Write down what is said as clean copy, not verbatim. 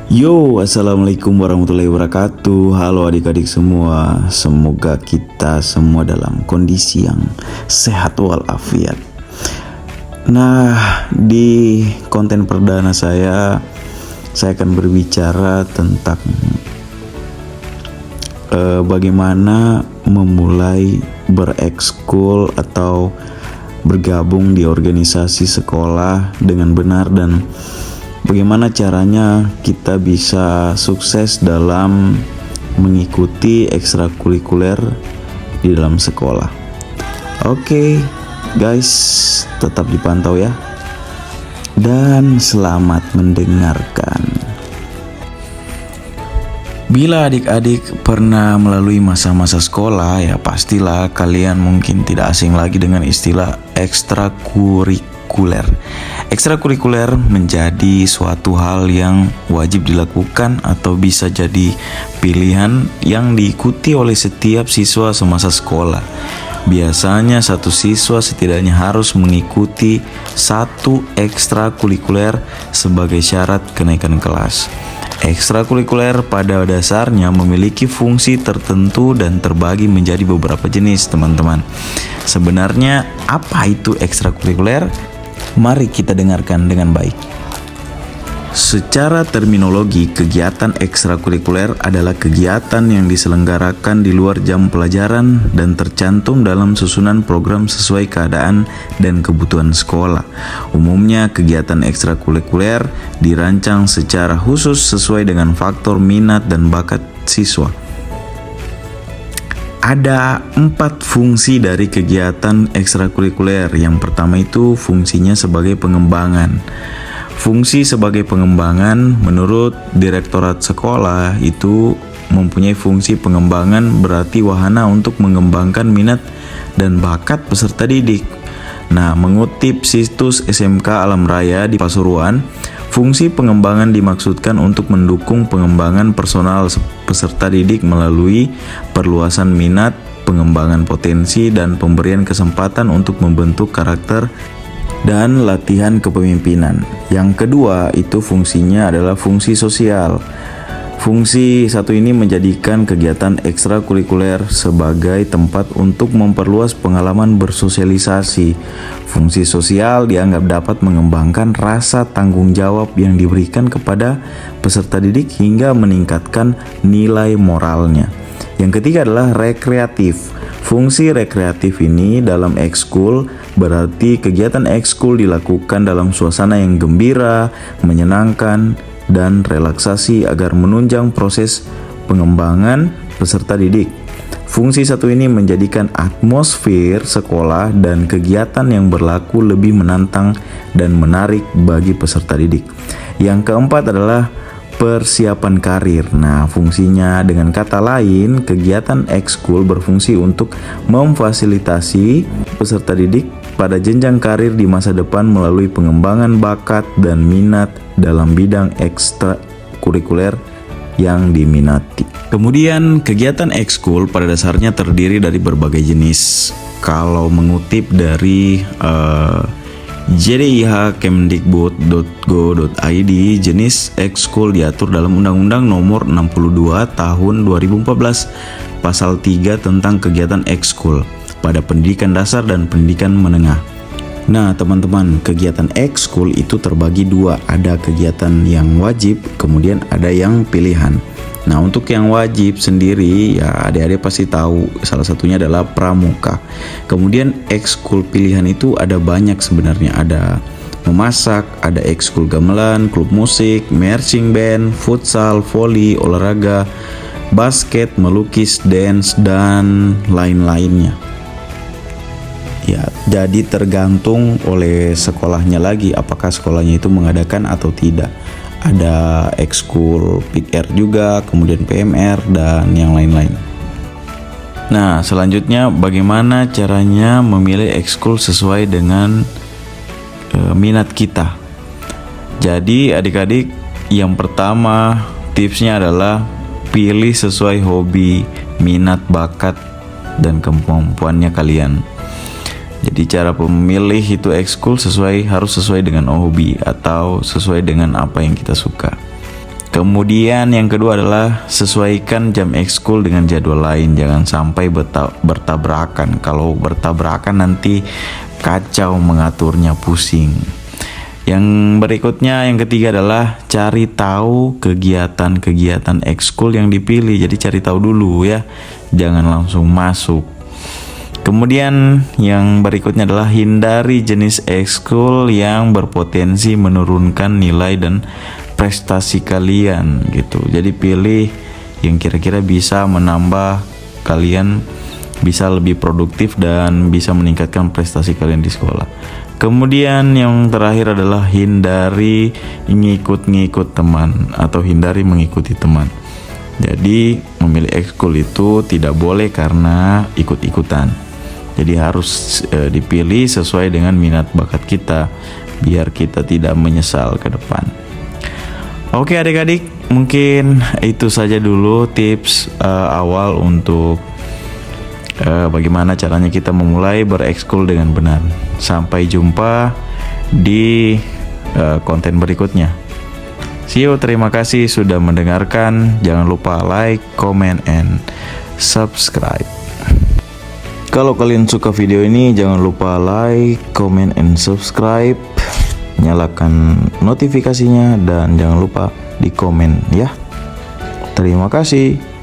Yo, assalamualaikum warahmatullahi wabarakatuh. Halo adik-adik semua. Semoga kita semua dalam kondisi yang sehat walafiat. Nah, di konten perdana saya akan berbicara tentang bagaimana memulai berekskul atau bergabung di organisasi sekolah dengan benar dan bagaimana caranya kita bisa sukses dalam mengikuti ekstrakurikuler di dalam sekolah. Oke, guys, tetap dipantau ya. Dan selamat mendengarkan. Bila adik-adik pernah melalui masa-masa sekolah, ya pastilah kalian mungkin tidak asing lagi dengan istilah ekstrakurikuler. Ekstrakurikuler menjadi suatu hal yang wajib dilakukan atau bisa jadi pilihan yang diikuti oleh setiap siswa semasa sekolah. Biasanya satu siswa setidaknya harus mengikuti satu ekstrakurikuler sebagai syarat kenaikan kelas. Ekstrakurikuler pada dasarnya memiliki fungsi tertentu dan terbagi menjadi beberapa jenis, teman-teman. Sebenarnya apa itu ekstrakurikuler? Mari kita dengarkan dengan baik. Secara terminologi, kegiatan ekstrakurikuler adalah kegiatan yang diselenggarakan di luar jam pelajaran dan tercantum dalam susunan program sesuai keadaan dan kebutuhan sekolah. Umumnya, kegiatan ekstrakurikuler dirancang secara khusus sesuai dengan faktor minat dan bakat siswa. Ada 4 fungsi dari kegiatan ekstrakurikuler. Yang pertama itu fungsinya sebagai pengembangan. Fungsi sebagai pengembangan menurut Direktorat Sekolah itu mempunyai fungsi pengembangan berarti wahana untuk mengembangkan minat dan bakat peserta didik. Nah, mengutip situs SMK Alam Raya di Pasuruan, fungsi pengembangan dimaksudkan untuk mendukung pengembangan personal peserta didik melalui perluasan minat, pengembangan potensi, dan pemberian kesempatan untuk membentuk karakter dan latihan kepemimpinan. Yang kedua itu fungsinya adalah fungsi sosial. Fungsi satu ini menjadikan kegiatan ekstrakurikuler sebagai tempat untuk memperluas pengalaman bersosialisasi. Fungsi sosial dianggap dapat mengembangkan rasa tanggung jawab yang diberikan kepada peserta didik hingga meningkatkan nilai moralnya. Yang ketiga adalah rekreatif. Fungsi rekreatif ini dalam ekskul berarti kegiatan ekskul dilakukan dalam suasana yang gembira, menyenangkan, dan relaksasi agar menunjang proses pengembangan peserta didik. Fungsi satu ini menjadikan atmosfer sekolah dan kegiatan yang berlaku lebih menantang dan menarik bagi peserta didik. Yang keempat adalah persiapan karir. Nah, fungsinya dengan kata lain, kegiatan ekskul berfungsi untuk memfasilitasi peserta didik pada jenjang karir di masa depan melalui pengembangan bakat dan minat dalam bidang ekstrakurikuler yang diminati. Kemudian, kegiatan ekskul pada dasarnya terdiri dari berbagai jenis. Kalau mengutip dari jdih.kemdikbud.go.id, jenis ekskul diatur dalam Undang-Undang Nomor 62 Tahun 2014 Pasal 3 tentang kegiatan ekskul pada pendidikan dasar dan pendidikan menengah. Nah, teman-teman, kegiatan ekskul itu terbagi dua, ada kegiatan yang wajib, kemudian ada yang pilihan. Nah, untuk yang wajib sendiri, ya adik-adik pasti tahu, salah satunya adalah pramuka. Kemudian ekskul pilihan itu ada banyak sebenarnya, ada memasak, ada ekskul gamelan, klub musik, marching band, futsal, voli, olahraga, basket, melukis, dance, dan lain-lainnya. Ya, jadi tergantung oleh sekolahnya lagi, apakah sekolahnya itu mengadakan atau tidak. Ada ekskul PIKR juga, kemudian PMR, dan yang lain-lain. Nah, selanjutnya bagaimana caranya memilih ekskul sesuai dengan minat kita. Jadi adik-adik, yang pertama tipsnya adalah pilih sesuai hobi, minat, bakat, dan kemampuannya kalian. Jadi cara memilih itu ekskul harus sesuai dengan hobi atau sesuai dengan apa yang kita suka. Kemudian yang kedua adalah sesuaikan jam ekskul dengan jadwal lain. Jangan sampai bertabrakan. Kalau bertabrakan nanti kacau mengaturnya, pusing. Yang berikutnya, yang ketiga adalah cari tahu kegiatan-kegiatan ekskul yang dipilih. Jadi cari tahu dulu ya, jangan langsung masuk. Kemudian yang berikutnya adalah hindari jenis ekskul yang berpotensi menurunkan nilai dan prestasi kalian gitu. Jadi pilih yang kira-kira bisa menambah kalian bisa lebih produktif dan bisa meningkatkan prestasi kalian di sekolah. Kemudian yang terakhir adalah hindari ngikut-ngikut teman atau hindari mengikuti teman. Jadi memilih ekskul itu tidak boleh karena ikut-ikutan. Jadi harus dipilih sesuai dengan minat bakat kita biar kita tidak menyesal ke depan. Oke adik-adik, mungkin itu saja dulu tips awal untuk bagaimana caranya kita memulai berekskul dengan benar. Sampai jumpa di konten berikutnya. See you, terima kasih sudah mendengarkan. Jangan lupa like, comment, and subscribe. Kalau kalian suka video ini, jangan lupa like, comment, and subscribe. Nyalakan notifikasinya dan jangan lupa di komen ya. Terima kasih.